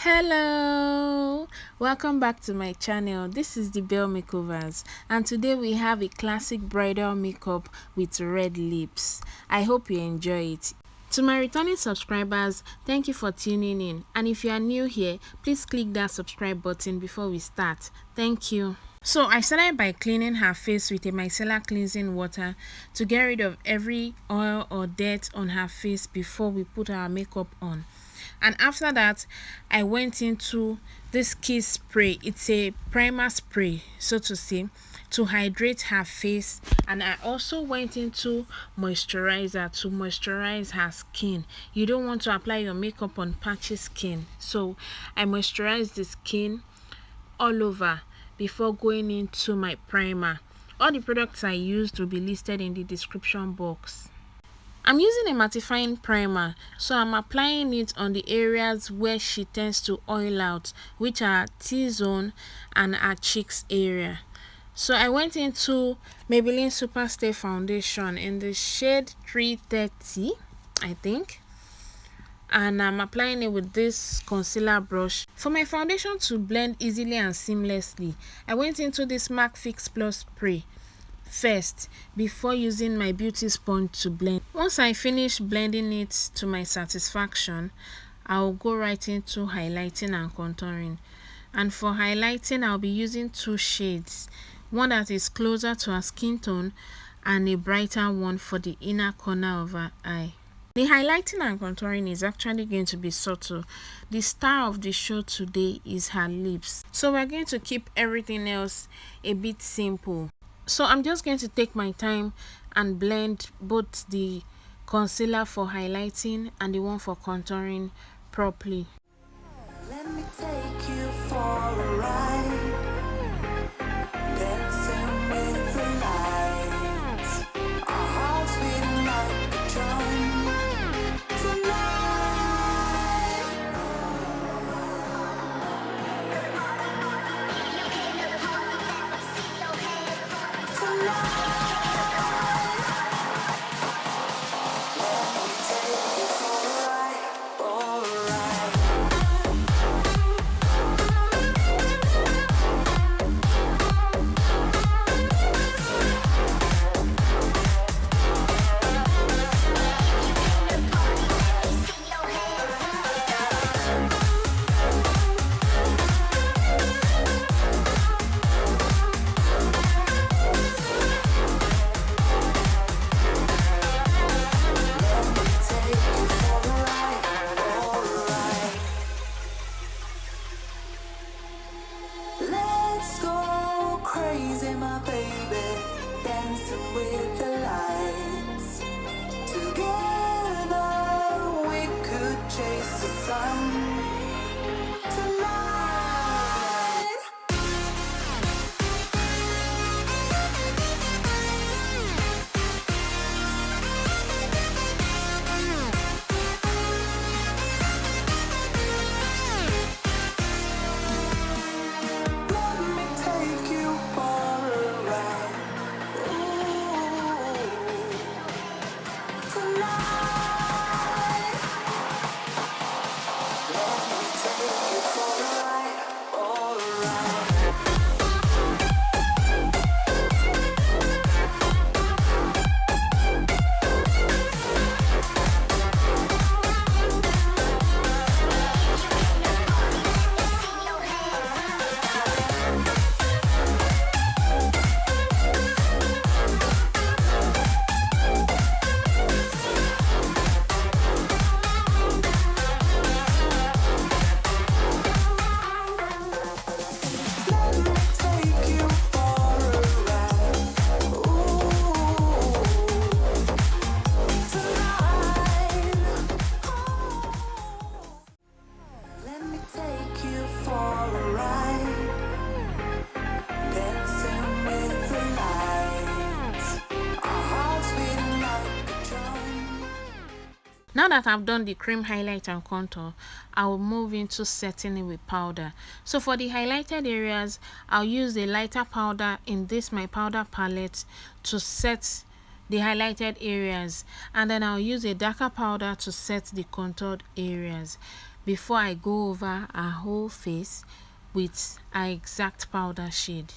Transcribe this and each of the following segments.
Hello, welcome back to my channel. This is the Belle Makeovers, and today we have a classic bridal makeup with red lips. I hope you enjoy it. To my returning subscribers, thank you for tuning in, and if you are new here, please click that subscribe button before we start. Thank you. So I started by cleaning her face with a micellar cleansing water to get rid of every oil or dirt on her face before we put our makeup on. And after that, I went into this kiss spray. It's a primer spray, so to say, to hydrate her face. And I also went into moisturizer to moisturize her skin. You don't want to apply your makeup on patchy skin, so I moisturize the skin all over before going into my primer. All the products I used will be listed in the description box. I'm using a mattifying primer, so I'm applying it on the areas where she tends to oil out, which are T-zone and her cheeks area. So I went into Maybelline Superstay foundation in the shade 330, I think. And I'm applying it with this concealer brush. For my foundation to blend easily and seamlessly, I went into this MAC Fix Plus spray first before using my beauty sponge to blend. Once I finish blending it to my satisfaction, I'll go right into highlighting and contouring. And for highlighting, I'll be using two shades, one that is closer to her skin tone and a brighter one for the inner corner of her eye. The highlighting and contouring is actually going to be subtle. The star of the show today is her lips, so we're going to keep everything else a bit simple. So I'm just going to take my time and blend both the concealer for highlighting and the one for contouring properly. Let me take you for a ride, dancing with the lights, our hearts beating like a drum tonight. Now that I've done the cream highlight and contour, I will move into setting it with powder. So for the highlighted areas, I'll use a lighter powder in this my powder palette to set the highlighted areas, and then I'll use a darker powder to set the contoured areas. before I go over her whole face with her exact powder shade.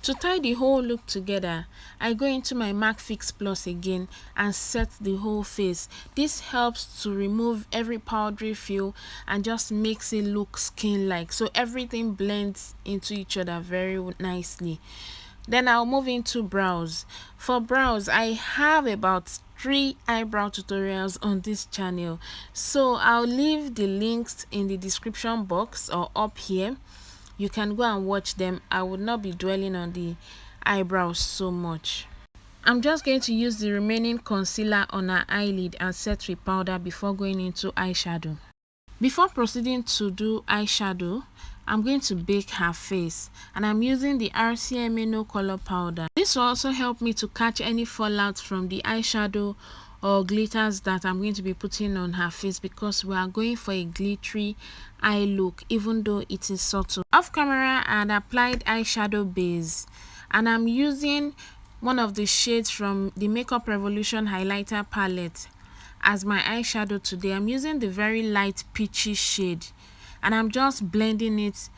To tie the whole look together, I go into my MAC Fix Plus again and set the whole face. This helps to remove every powdery feel and just makes it look skin-like, so everything blends into each other very nicely. Then I'll move into brows. For brows, I have about 3 eyebrow tutorials on this channel, so I'll leave the links in the description box or up here. You can go and watch them. I would not be dwelling on the eyebrows so much. I'm just going to use the remaining concealer on her eyelid and set with powder before going into eyeshadow. Before proceeding to do eyeshadow, I'm going to bake her face, and I'm using the RCMA No Color powder. This will also help me to catch any fallout from the eyeshadow or glitters that I'm going to be putting on her face, because we are going for a glittery eye look even though it is subtle. Off camera, I had applied eyeshadow base, and I'm using one of the shades from the Makeup Revolution highlighter palette as my eyeshadow today. I'm using the very light peachy shade, and I'm just blending it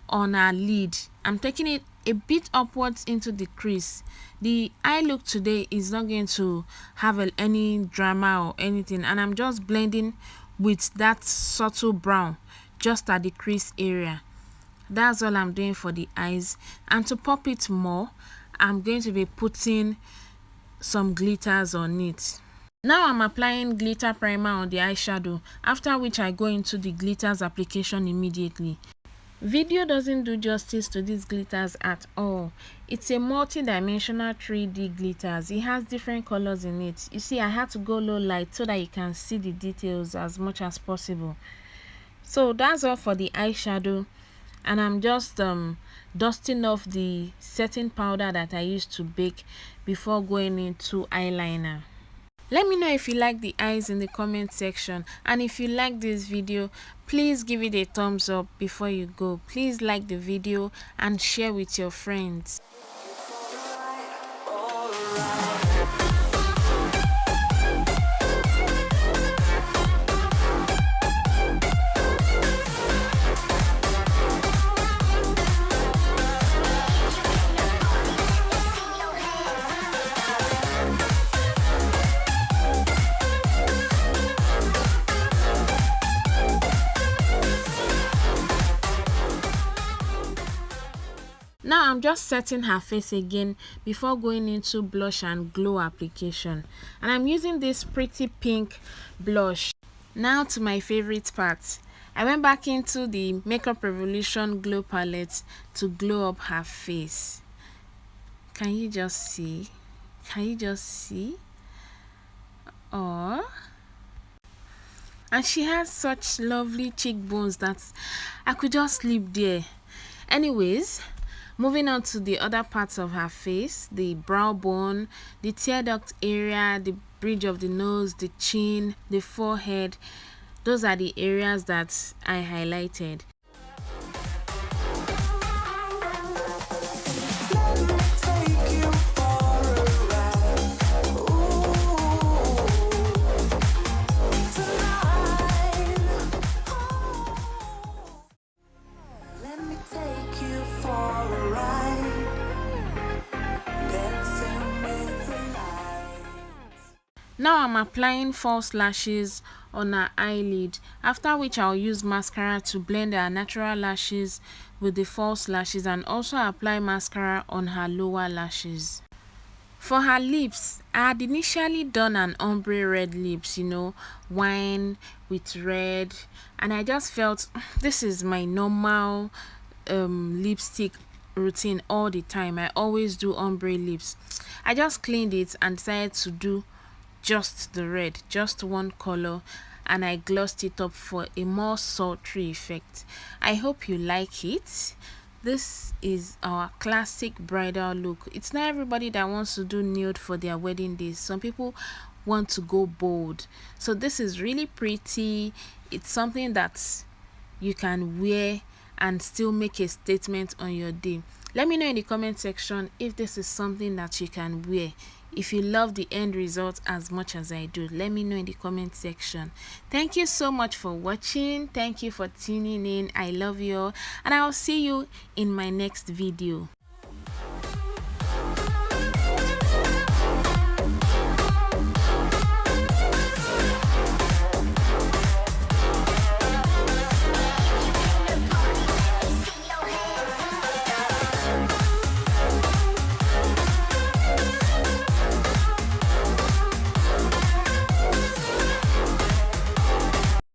on her lid. I'm taking it a bit upwards into the crease. The eye look today is not going to have any drama or anything, and I'm just blending with that subtle brown just at the crease area. That's all I'm doing for the eyes. And to pop it more, I'm going to be putting some glitters on it. Now I'm applying glitter primer on the eyeshadow, after which I go into the glitters application immediately. Video doesn't do justice to these glitters at all. It's a multi-dimensional 3D glitters. It has different colors in it. You see, I had to go low light so that you can see the details as much as possible. So that's all for the eyeshadow, and I'm just dusting off the setting powder that I used to bake before going into eyeliner. Let me know if you like the eyes in the comment section, and if you like this video, please give it a thumbs up. Before you go, please like the video and share with your friends. Now I'm just setting her face again before going into blush and glow application, and I'm using this pretty pink blush. Now to my favorite part. I went back into the Makeup Revolution glow palette to glow up her face. Can you just see? Can you just see? Oh, and she has such lovely cheekbones that I could just sleep there. Anyways, Moving on to the other parts of her face, the brow bone, the tear duct area, the bridge of the nose, the chin, the forehead. Those are the areas that I highlighted. Now I'm applying false lashes on her eyelid, after which I'll use mascara to blend her natural lashes with the false lashes and also apply mascara on her lower lashes. For her lips, I had initially done an ombre red lips, wine with red, and I just felt this is my normal lipstick routine all the time. I always do ombre lips. I just cleaned it and decided to do just the red, just one color, and I glossed it up for a more sultry effect. I hope you like it. This is our classic bridal look. It's not everybody that wants to do nude for their wedding days. Some people want to go bold. So this is really pretty. It's something that you can wear and still make a statement on your day. Let me know in the comment section if this is something that you can wear. If you love the end result as much as I do, let me know in the comment section. Thank you so much for watching. Thank you for tuning in. I love you all, and I'll see you in my next video.